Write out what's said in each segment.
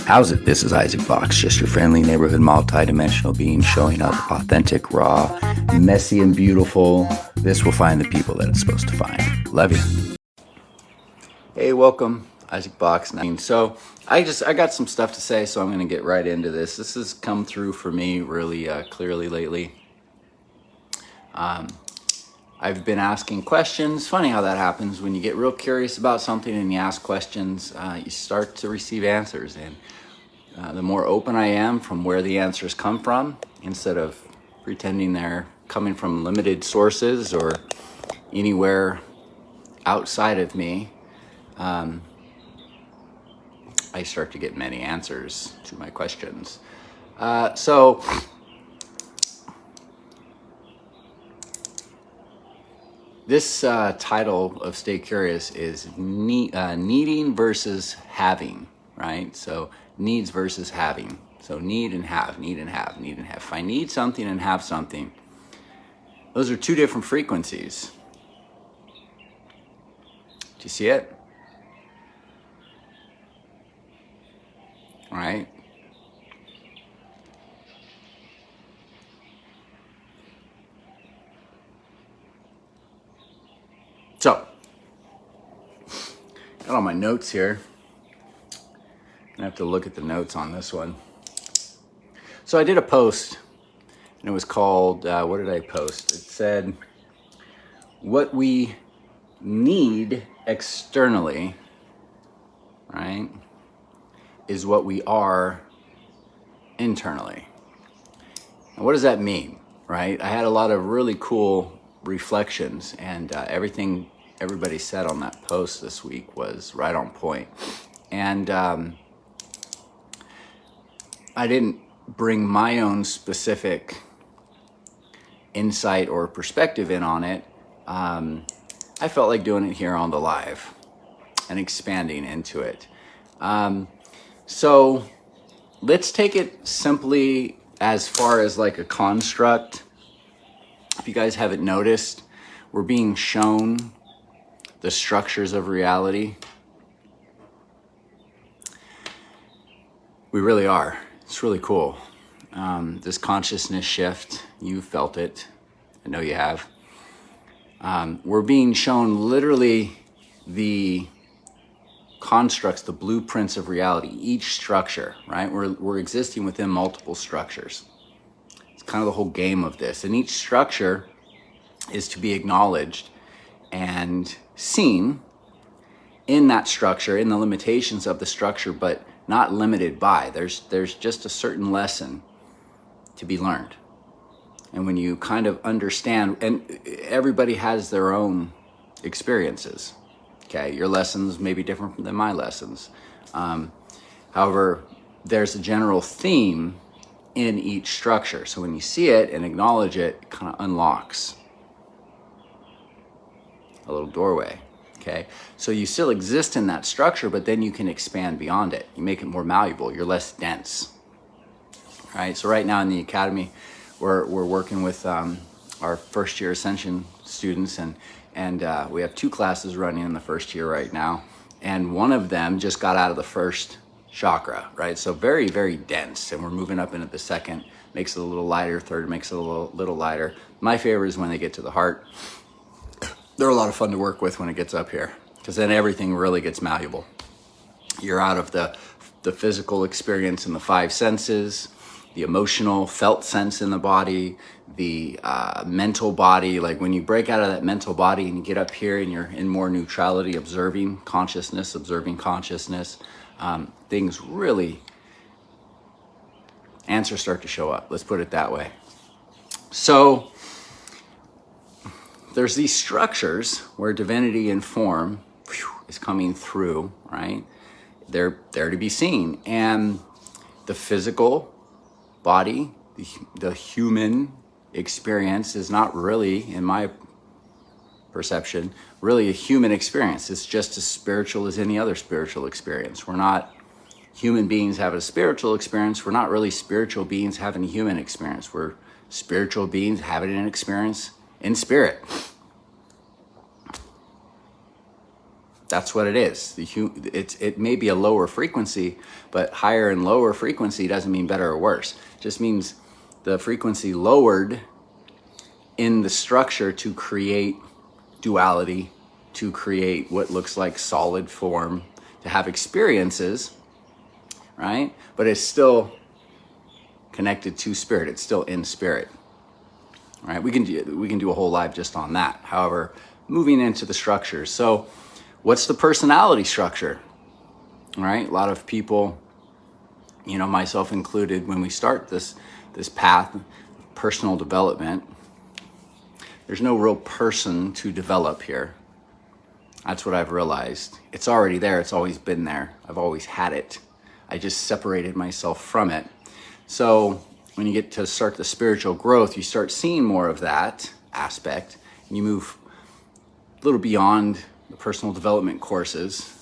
How's it? This is Isaac Fox, just your friendly neighborhood multi-dimensional being showing up authentic, raw, messy, and beautiful. This will find the people that it's supposed to find. Love you. Hey, welcome, Isaac Fox. So I got some stuff to say, so I'm going to get right into this. This has come through for me really clearly lately. I've been asking questions. Funny how that happens. When you get real curious about something and you ask questions, you start to receive answers. And the more open I am from where the answers come from, instead of pretending they're coming from limited sources or anywhere outside of me, I start to get many answers to my questions. So this title of Stay Curious is needing versus having, right? So needs versus having. So need and have, need and have, need and have. If I need something and have something, those are two different frequencies. Do you see it? All right. So, got all my notes here. I have to look at the notes on this one. So I did a post, and it was called, what did I post? It said, what we need externally, right, is what we are internally. And what does that mean, right? I had a lot of really cool reflections, and everything everybody said on that post this week was right on point. And I didn't bring my own specific insight or perspective in on it. I felt like doing it here on the live and expanding into it. So let's take it simply as far as like a construct. If you guys haven't noticed, we're being shown the structures of reality. We really are. It's really cool. This consciousness shift, you felt it. I know you have. We're being shown literally the constructs, the blueprints of reality, each structure, right? We're existing within multiple structures. It's kind of the whole game of this. And each structure is to be acknowledged and seen in that structure, in the limitations of the structure, but not limited by. There's just a certain lesson to be learned. And when you kind of understand, and everybody has their own experiences, okay? Your lessons may be different than my lessons. However, there's a general theme in each structure. So when you see it and acknowledge it, it kind of unlocks a little doorway, okay? So you still exist in that structure, but then you can expand beyond it. You make it more malleable. You're less dense, right? So right now in the academy, we're working with our first year Ascension students, and we have 2 classes running in the first year right now. And one of them just got out of the first chakra, right? So very, very dense. And we're moving up into the second, makes it a little lighter. Third makes it a little lighter. My favorite is when they get to the heart. They're a lot of fun to work with when it gets up here, because then everything really gets malleable. You're out of the physical experience in the 5 senses, the emotional felt sense in the body, the mental body. Like when you break out of that mental body and you get up here and you're in more neutrality, observing consciousness, things really, answers start to show up. Let's put it that way. So there's these structures where divinity and form is coming through, right? They're there to be seen. And the physical body, the human experience is not really, in my perception, really a human experience. It's just as spiritual as any other spiritual experience. We're not human beings having a spiritual experience. We're not really spiritual beings having a human experience. We're spiritual beings having an experience in spirit. That's what it is. It may be a lower frequency, but higher and lower frequency doesn't mean better or worse. It just means the frequency lowered in the structure to create duality, to create what looks like solid form, to have experiences, right? But it's still connected to spirit. It's still in spirit, right? We can do a whole live just on that. However, moving into the structures. So what's the personality structure, right? A lot of people, myself included, when we start this path, personal development, there's no real person to develop here. That's what I've realized. It's already there. It's always been there. I've always had it. I just separated myself from it. So when you get to start the spiritual growth, you start seeing more of that aspect, and you move a little beyond the personal development courses,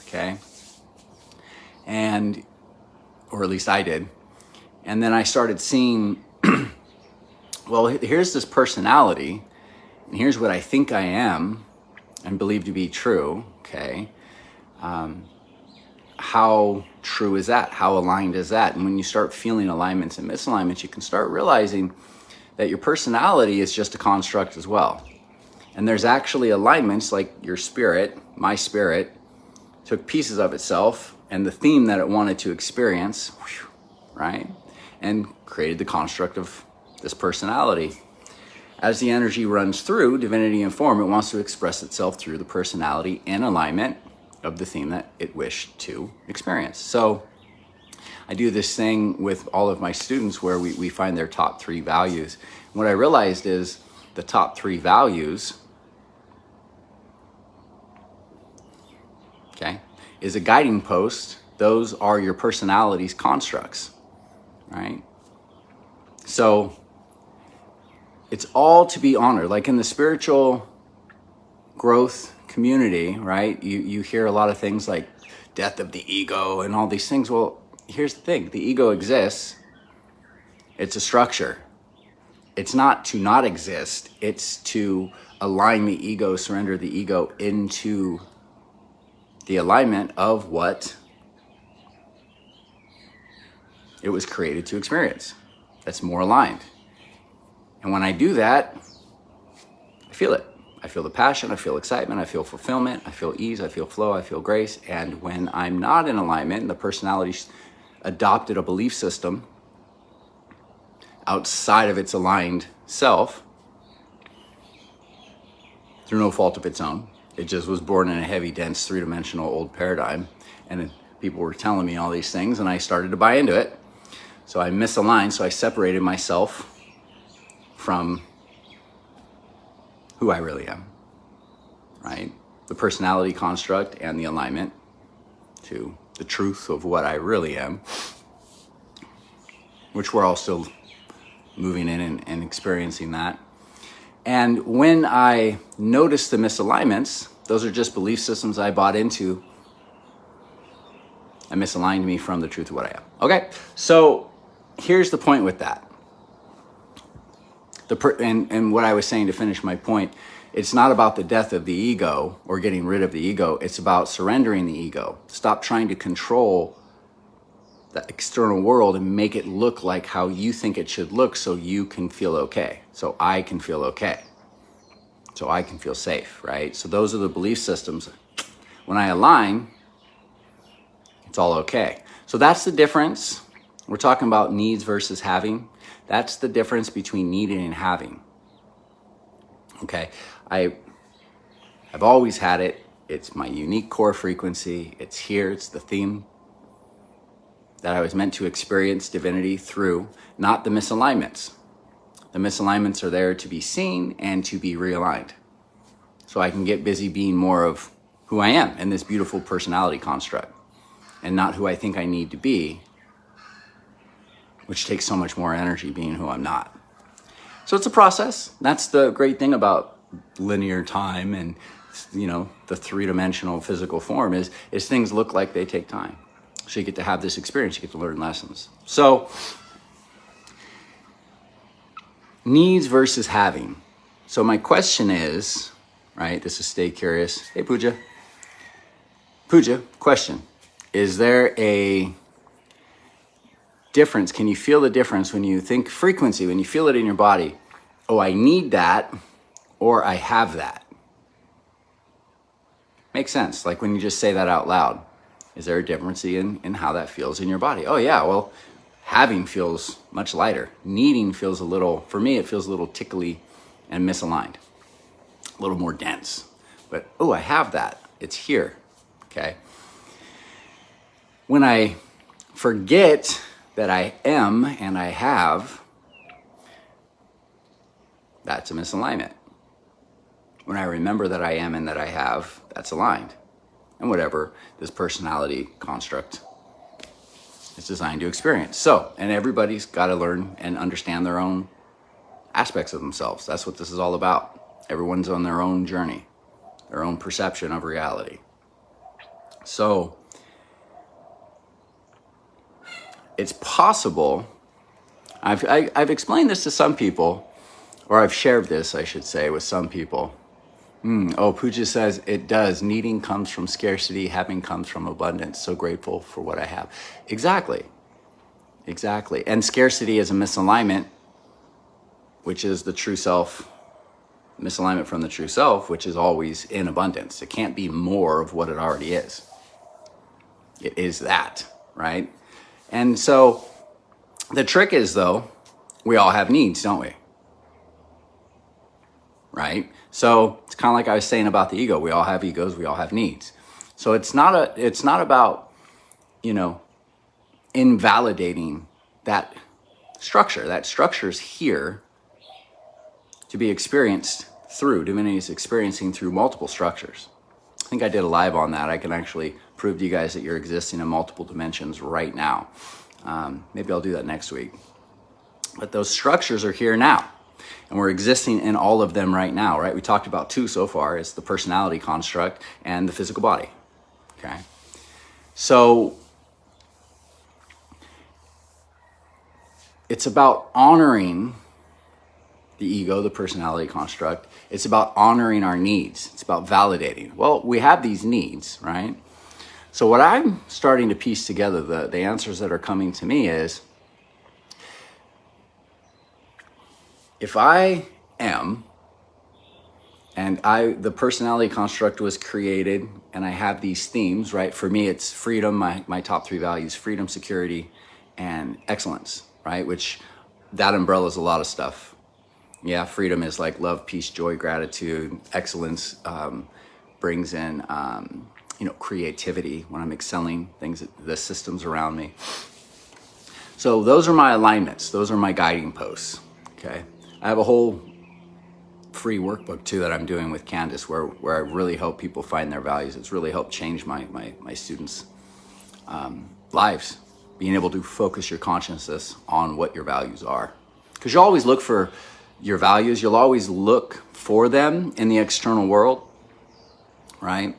okay? Or at least I did. And then I started seeing, well, here's this personality, and here's what I think I am and believe to be true, okay? How true is that? How aligned is that? And when you start feeling alignments and misalignments, you can start realizing that your personality is just a construct as well. And there's actually alignments, like your spirit, my spirit, took pieces of itself and the theme that it wanted to experience, right? And created the construct of this personality. As the energy runs through divinity and form, it wants to express itself through the personality in alignment of the theme that it wished to experience. So I do this thing with all of my students where we find their top 3 values. And what I realized is the top 3 values, okay, is a guiding post. Those are your personality's constructs, right? So it's all to be honored. Like in the spiritual growth community, right? You hear a lot of things like death of the ego and all these things. Well, here's the thing. The ego exists. It's a structure. It's not to not exist. It's to align the ego, surrender the ego into the alignment of what it was created to experience. That's more aligned. And when I do that, I feel it. I feel the passion, I feel excitement, I feel fulfillment, I feel ease, I feel flow, I feel grace. And when I'm not in alignment and the personality adopted a belief system outside of its aligned self, through no fault of its own, it just was born in a heavy, dense, 3-dimensional old paradigm. And people were telling me all these things and I started to buy into it. So I misaligned, so I separated myself from who I really am, right? The personality construct and the alignment to the truth of what I really am, which we're all still moving in and experiencing that. And when I notice the misalignments, those are just belief systems I bought into and misaligned me from the truth of what I am. Okay, so here's the point with that. And what I was saying to finish my point, it's not about the death of the ego or getting rid of the ego. It's about surrendering the ego. Stop trying to control the external world and make it look like how you think it should look so you can feel okay. So I can feel okay. So I can feel safe, right? So those are the belief systems. When I align, it's all okay. So that's the difference. We're talking about needs versus having. That's the difference between needing and having. Okay, I've always had it. It's my unique core frequency. It's here. It's the theme that I was meant to experience divinity through, not the misalignments. The misalignments are there to be seen and to be realigned. So I can get busy being more of who I am in this beautiful personality construct and not who I think I need to be, which takes so much more energy being who I'm not. So it's a process. That's the great thing about linear time and, the 3-dimensional physical form is things look like they take time. So you get to have this experience, you get to learn lessons. So needs versus having. So my question is, right, this is Stay Curious. Hey, Pooja. Pooja, question. Is there a difference? Can you feel the difference when you think frequency, when you feel it in your body? Oh, I need that, or I have that. Makes sense. Like when you just say that out loud. Is there a difference in how that feels in your body? Oh yeah, well, having feels much lighter. Needing feels a little, for me, it feels a little tickly and misaligned. A little more dense. But, oh, I have that. It's here, okay? When I forget that I am and I have, that's a misalignment. When I remember that I am and that I have, that's aligned. And whatever this personality construct is designed to experience. So, and everybody's got to learn and understand their own aspects of themselves. That's what this is all about. Everyone's on their own journey, their own perception of reality. So, it's possible, I've explained this to some people, or I've shared this, I should say, with some people. Pooja says, it does. Needing comes from scarcity, having comes from abundance. So grateful for what I have. Exactly. And scarcity is a misalignment, which is the true self, misalignment from the true self, which is always in abundance. It can't be more of what it already is. It is that, right? And so the trick is, though, we all have needs, don't we? Right? So it's kind of like I was saying about the ego. We all have egos. We all have needs. So it's not about, invalidating that structure. That structure is here to be experienced through. Divinity is experiencing through multiple structures. I think I did a live on that. I can actually prove to you guys that you're existing in multiple dimensions right now. Maybe I'll do that next week. But those structures are here now. And we're existing in all of them right now, right? We talked about two so far. It's the personality construct and the physical body, okay? So it's about honoring the ego, the personality construct. It's about honoring our needs. It's about validating. Well, we have these needs, right? So what I'm starting to piece together, the answers that are coming to me is, if I am, and the personality construct was created, and I have these themes, right? For me, it's freedom, my top three values: freedom, security, and excellence, right? Which that umbrella is a lot of stuff. Yeah, freedom is like love, peace, joy, gratitude. Excellence brings in, creativity when I'm excelling things, the systems around me. So those are my alignments. Those are my guiding posts, okay? I have a whole free workbook too that I'm doing with Candace where I really help people find their values. It's really helped change my students' lives, being able to focus your consciousness on what your values are. Because you'll always look for your values. You'll always look for them in the external world, right?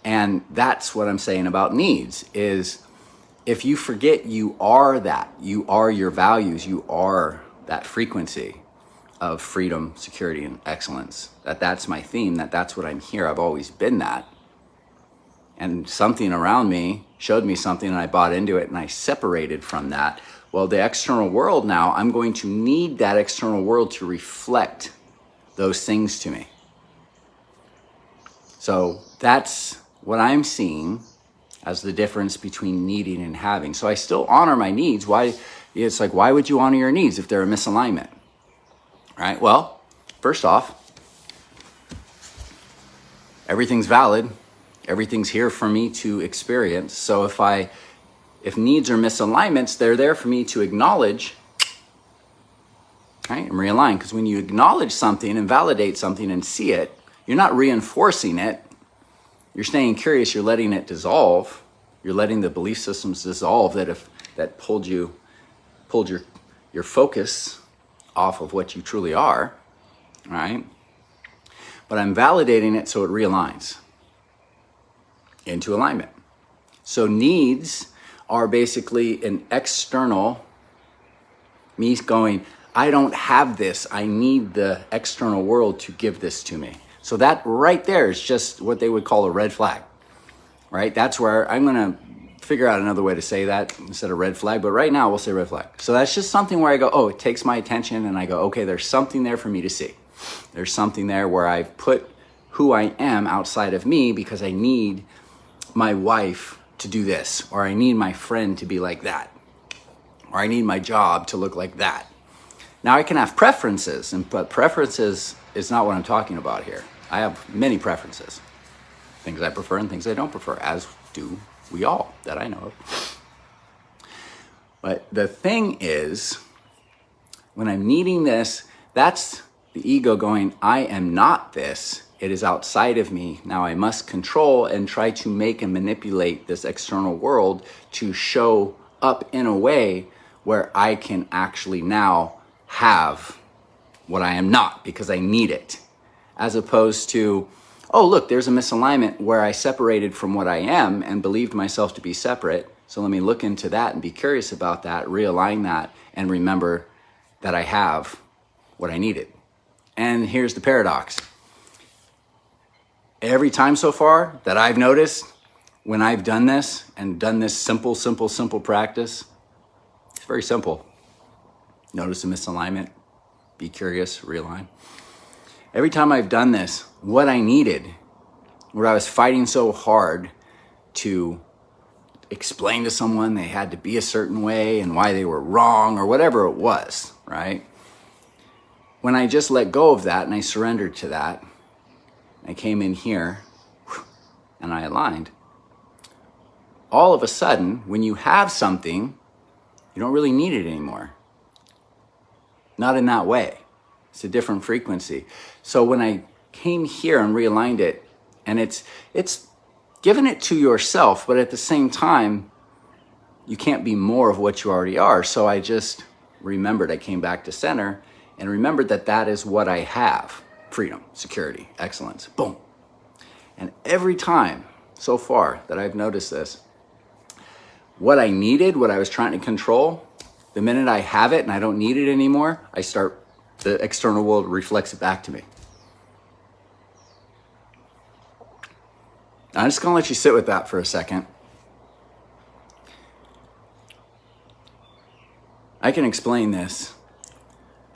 And that's what I'm saying about needs is if you forget you are that, you are your values, you are that frequency of freedom, security, and excellence. That's my theme, that's what I'm here. I've always been that. And something around me showed me something and I bought into it and I separated from that. Well, the external world now, I'm going to need that external world to reflect those things to me. So that's what I'm seeing as the difference between needing and having. So I still honor my needs. Why? It's like, why would you honor your needs if they're a misalignment? Right? Well, first off, everything's valid. Everything's here for me to experience. So if needs are misalignments, they're there for me to acknowledge, right? And realign. Because when you acknowledge something and validate something and see it, you're not reinforcing it. You're staying curious. You're letting it dissolve. You're letting the belief systems dissolve that pulled your focus off of what you truly are, right? But I'm validating it so it realigns into alignment. So needs are basically an external, me going, I don't have this. I need the external world to give this to me. So that right there is just what they would call a red flag, right? That's where I'm going to figure out another way to say that instead of red flag, but right now we'll say red flag. So that's just something where I go, oh, it takes my attention, and I go, okay, there's something there for me to see. There's something there where I've put who I am outside of me because I need my wife to do this, or I need my friend to be like that, or I need my job to look like that. Now I can have preferences, but preferences is not what I'm talking about here. I have many preferences, things I prefer and things I don't prefer, as do we all that I know of. But the thing is, when I'm needing this, that's the ego going, I am not this. It is outside of me. Now I must control and try to make and manipulate this external world to show up in a way where I can actually now have what I am not because I need it. As opposed to, oh, look, there's a misalignment where I separated from what I am and believed myself to be separate. So let me look into that and be curious about that, realign that, and remember that I have what I needed. And here's the paradox. Every time so far that I've noticed, when I've done this and done this simple practice, it's very simple. Notice a misalignment, be curious, realign. Every time I've done this, what I needed, where I was fighting so hard to explain to someone they had to be a certain way and why they were wrong or whatever it was, right? When I just let go of that and I surrendered to that, I came in here and I aligned. All of a sudden, when you have something, you don't really need it anymore. Not in that way. It's a different frequency. So when I came here and realigned it, and it's giving it to yourself, but at the same time, you can't be more of what you already are. So I just remembered, I came back to center and remembered that that is what I have. Freedom, security, excellence, boom. And every time so far that I've noticed this, what I needed, what I was trying to control, the minute I have it and I don't need it anymore, the external world reflects it back to me. I'm just gonna let you sit with that for a second. I can explain this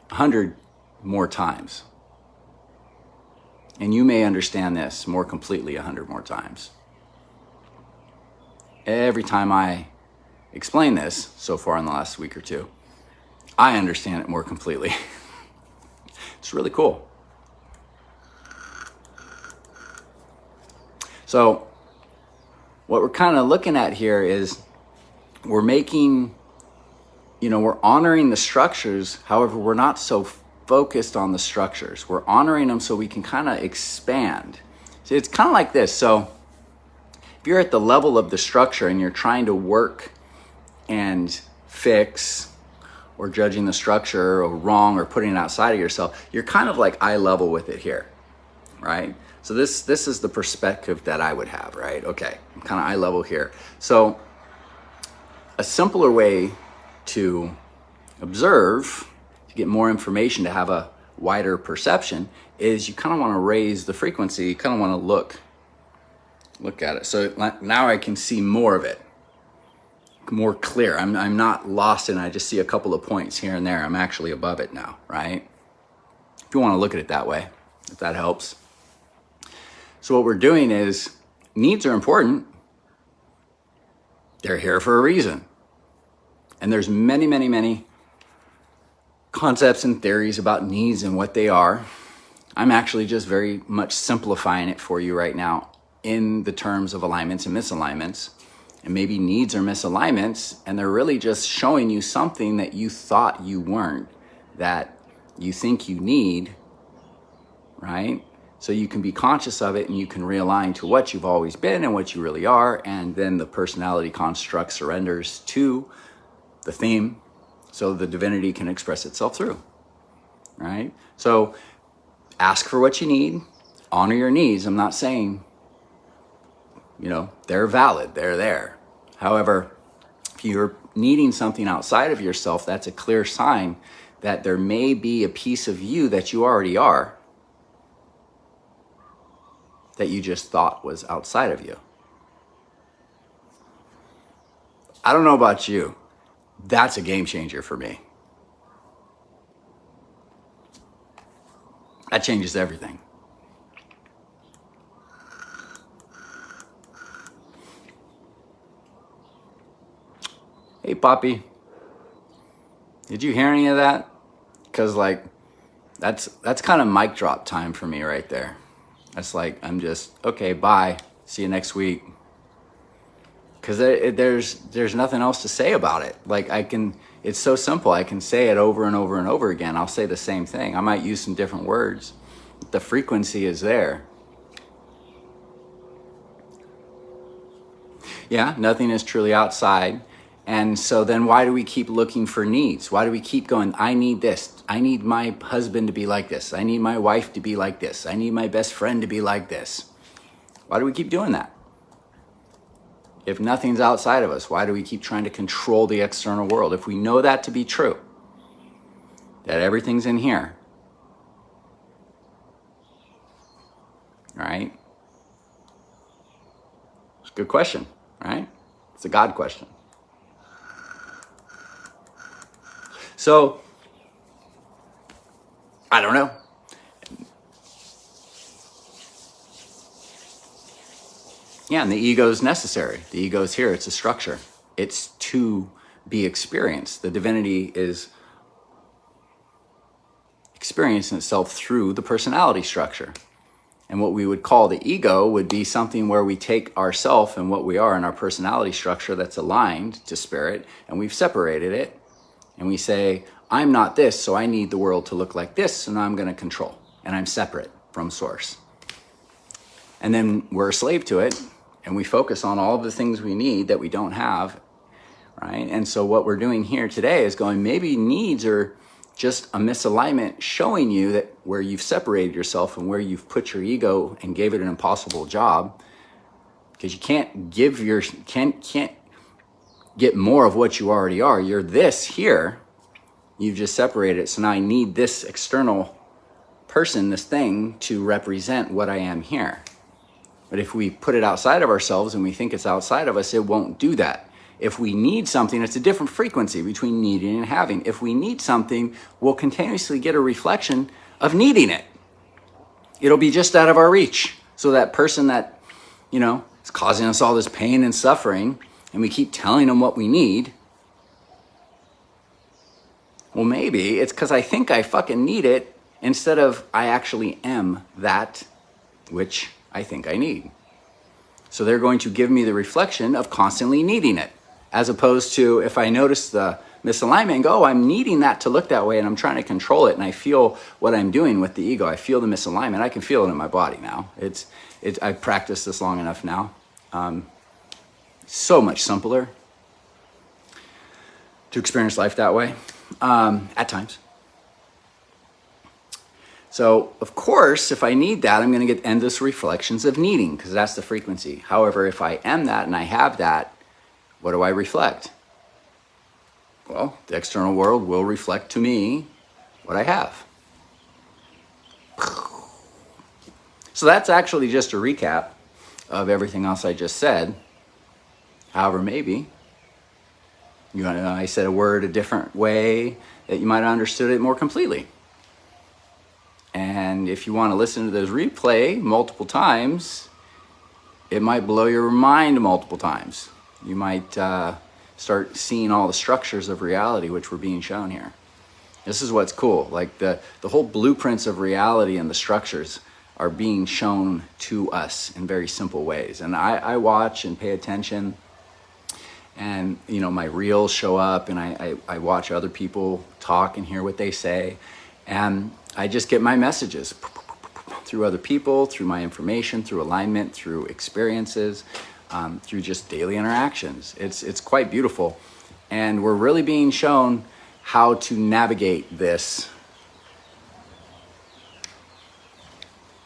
100 more times. And you may understand this more completely 100 more times. Every time I explain this so far in the last week or two, I understand it more completely. It's really cool. So what we're kind of looking at here is we're honoring the structures. However, we're not so focused on the structures. We're honoring them so we can kind of expand. So it's kind of like this. So if you're at the level of the structure and you're trying to work and fix or judging the structure or wrong or putting it outside of yourself, you're kind of like eye level with it here, right? So this is the perspective that I would have, right? Okay, I'm kind of eye level here. So a simpler way to observe, to get more information, to have a wider perception, is you kind of want to raise the frequency. You kind of want to look at it. So now I can see more of it, more clear. I'm not lost in it. I just see a couple of points here and there. I'm actually above it now, right? If you want to look at it that way, if that helps. So what we're doing is, needs are important. They're here for a reason. And there's many concepts and theories about needs and what they are. I'm actually just very much simplifying it for you right now in the terms of alignments and misalignments. And maybe needs are misalignments, and they're really just showing you something that you thought you weren't, that you think you need, right? So you can be conscious of it and you can realign to what you've always been and what you really are. And then the personality construct surrenders to the theme so the divinity can express itself through, right? So ask for what you need, honor your needs. I'm not saying, they're valid, they're there. However, if you're needing something outside of yourself, that's a clear sign that there may be a piece of you that you already are that you just thought was outside of you. I don't know about you. That's a game changer for me. That changes everything. Hey, Poppy. Did you hear any of that? Because like, that's kind of mic drop time for me right there. That's like, I'm just, okay, bye. See you next week. Because there's nothing else to say about it. Like it's so simple. I can say it over and over and over again. I'll say the same thing. I might use some different words. The frequency is there. Yeah, nothing is truly outside. And so then why do we keep looking for needs? Why do we keep going, I need this. I need my husband to be like this. I need my wife to be like this. I need my best friend to be like this. Why do we keep doing that? If nothing's outside of us, why do we keep trying to control the external world? If we know that to be true, that everything's in here, right? It's a good question, right? It's a God question. So, I don't know. Yeah, and the ego is necessary. The ego is here. It's a structure. It's to be experienced. The divinity is experiencing itself through the personality structure. And what we would call the ego would be something where we take ourself and what we are in our personality structure that's aligned to spirit, and we've separated it. And we say, I'm not this, so I need the world to look like this, and I'm going to control. And I'm separate from source. And then we're a slave to it, and we focus on all of the things we need that we don't have, right? And so what we're doing here today is going, maybe needs are just a misalignment showing you that where you've separated yourself and where you've put your ego and gave it an impossible job, because you can't get more of what you already are. You're this here. You've just separated it. So now I need this external person, this thing, to represent what I am here. But if we put it outside of ourselves and we think it's outside of us, it won't do that. If we need something, it's a different frequency between needing and having. If we need something, we'll continuously get a reflection of needing it. It'll be just out of our reach. So that person that, is causing us all this pain and suffering, and we keep telling them what we need, well, maybe it's because I think I fucking need it instead of I actually am that which I think I need. So they're going to give me the reflection of constantly needing it, as opposed to if I notice the misalignment and go, oh, I'm needing that to look that way and I'm trying to control it, and I feel what I'm doing with the ego. I feel the misalignment. I can feel it in my body now. I've practiced this long enough now. So much simpler to experience life that way at times. So, of course, if I need that, I'm going to get endless reflections of needing, because that's the frequency. However, if I am that and I have that, what do I reflect? Well, the external world will reflect to me what I have. So that's actually just a recap of everything else I just said. However, maybe I said a word a different way that you might have understood it more completely. And if you want to listen to this replay multiple times, it might blow your mind multiple times. You might start seeing all the structures of reality which were being shown here. This is what's cool. Like the whole blueprints of reality and the structures are being shown to us in very simple ways. And I watch and pay attention, and my reels show up, and I watch other people talk and hear what they say, and I just get my messages through other people, through my information, through alignment, through experiences, through just daily interactions. It's quite beautiful, and we're really being shown how to navigate this.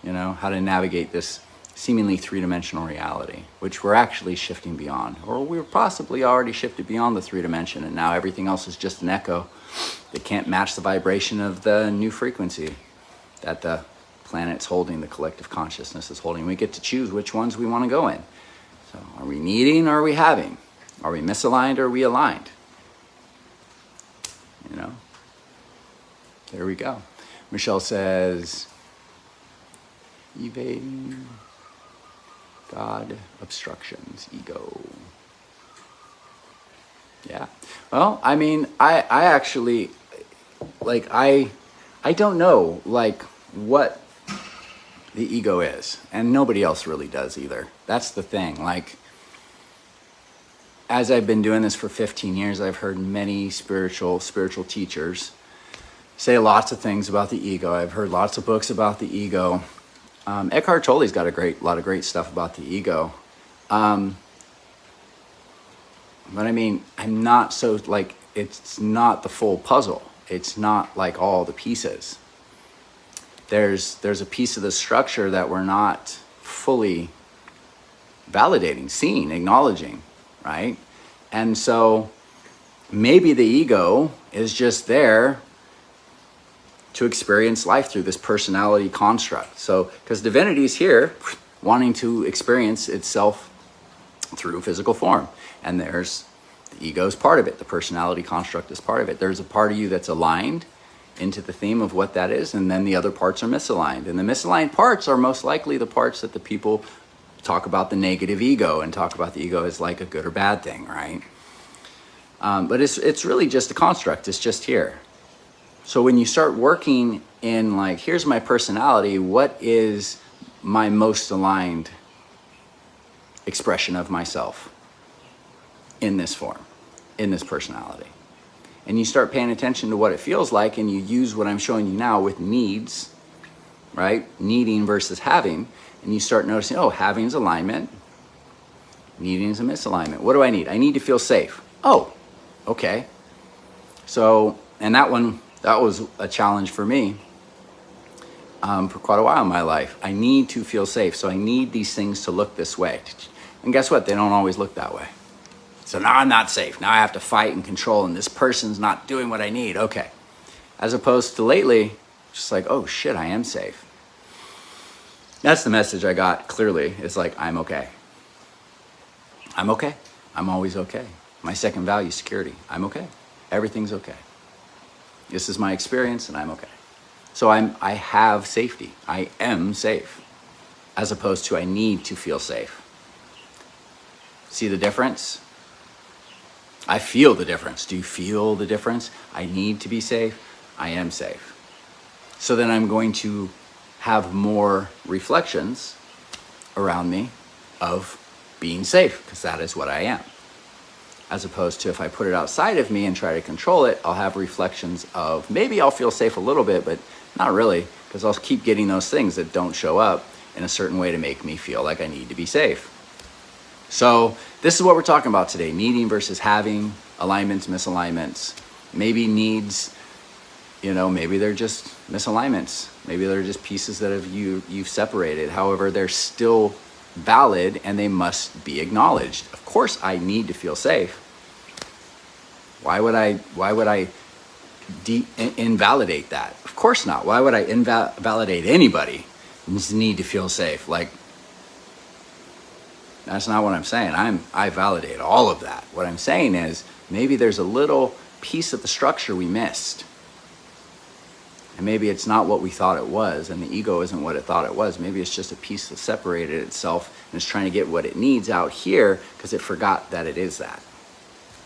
How to navigate this seemingly three-dimensional reality, which we're actually shifting beyond, or we're possibly already shifted beyond the three-dimension, and now everything else is just an echo that can't match the vibration of the new frequency that the planet's holding, the collective consciousness is holding. We get to choose which ones we want to go in. So are we needing or are we having? Are we misaligned or are we aligned? You know, there we go. Michelle says, evading God, obstructions, ego. Yeah. Well, I mean, I actually, like, I don't know, like, what the ego is. And nobody else really does either. That's the thing. Like, as I've been doing this for 15 years, I've heard many spiritual teachers say lots of things about the ego. I've heard lots of books about the ego. Eckhart Tolle's got a lot of great stuff about the ego. But I mean, I'm not so, like, it's not the full puzzle. It's not like all the pieces. There's a piece of the structure that we're not fully validating, seeing, acknowledging, right? And so maybe the ego is just there to experience life through this personality construct. So, because divinity is here wanting to experience itself through physical form. And there's the ego is part of it. The personality construct is part of it. There's a part of you that's aligned into the theme of what that is, and then the other parts are misaligned. And the misaligned parts are most likely the parts that the people talk about the negative ego and talk about the ego as like a good or bad thing, right? But it's really just a construct. It's just here. So when you start working in, like, here's my personality, what is my most aligned expression of myself in this form, in this personality? And you start paying attention to what it feels like, and you use what I'm showing you now with needs, right? Needing versus having. And you start noticing, oh, having is alignment, needing is a misalignment. What do I need? I need to feel safe. Oh, okay. So, and that was a challenge for me for quite a while in my life. I need to feel safe. So I need these things to look this way. And guess what? They don't always look that way. So now I'm not safe. Now I have to fight and control, and this person's not doing what I need. Okay. As opposed to lately, just like, oh shit, I am safe. That's the message I got clearly. It's like, I'm okay. I'm okay. I'm always okay. My second value, security. I'm okay. Everything's okay. This is my experience, and I'm okay. So I have safety. I am safe. As opposed to I need to feel safe. See the difference? I feel the difference. Do you feel the difference? I need to be safe. I am safe. So then I'm going to have more reflections around me of being safe, because that is what I am. As opposed to if I put it outside of me and try to control it, I'll have reflections of maybe I'll feel safe a little bit, but not really, because I'll keep getting those things that don't show up in a certain way to make me feel like I need to be safe. So this is what we're talking about today: needing versus having, alignments, misalignments. Maybe needs, maybe they're just misalignments. Maybe they're just pieces that you've separated. However, they're still valid and they must be acknowledged. Of course, I need to feel safe. Why would I invalidate that? Of course not. Why would I invalidate anybody who's need to feel safe? Like, that's not what I'm saying. I validate all of that. What I'm saying is maybe there's a little piece of the structure we missed. And maybe it's not what we thought it was, and the ego isn't what it thought it was. Maybe it's just a piece that separated itself and is trying to get what it needs out here because it forgot that it is that.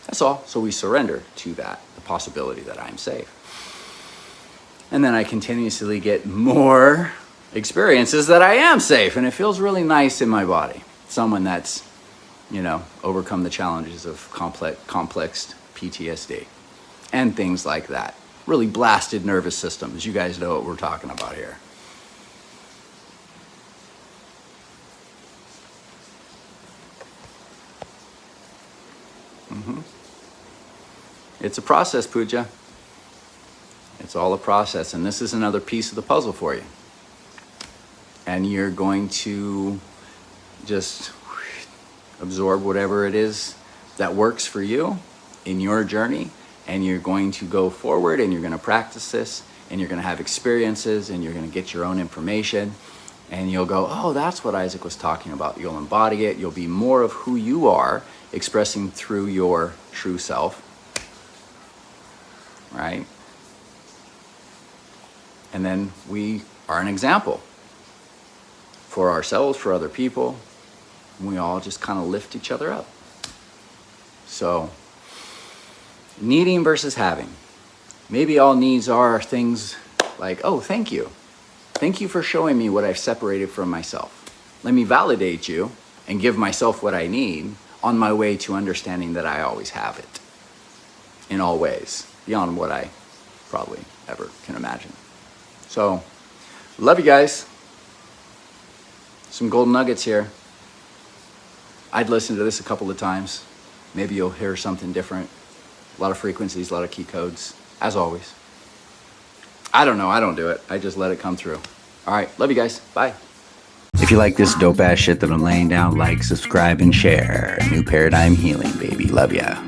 That's all. So we surrender to that, the possibility that I'm safe. And then I continuously get more experiences that I am safe, and it feels really nice in my body. Someone that's, overcome the challenges of complex PTSD and things like that. Really blasted nervous systems. You guys know what we're talking about here. It's a process, Pooja. It's all a process, and this is another piece of the puzzle for you. And you're going to just absorb whatever it is that works for you in your journey, and you're going to go forward, and you're going to practice this, and you're going to have experiences, and you're going to get your own information, and you'll go, oh, that's what Isaac was talking about. You'll embody it. You'll be more of who you are expressing through your true self, right? And then we are an example for ourselves, for other people. We all just kind of lift each other up. So, needing versus having. Maybe all needs are things like, oh, thank you. Thank you for showing me what I've separated from myself. Let me validate you and give myself what I need on my way to understanding that I always have it in all ways, beyond what I probably ever can imagine. So, love you guys. Some golden nuggets here. I'd listen to this a couple of times. Maybe you'll hear something different. A lot of frequencies, a lot of key codes, as always. I don't know, I don't do it. I just let it come through. All right, love you guys. Bye. If you like this dope ass shit that I'm laying down, like, subscribe, and share. New Paradigm Healing, baby. Love ya.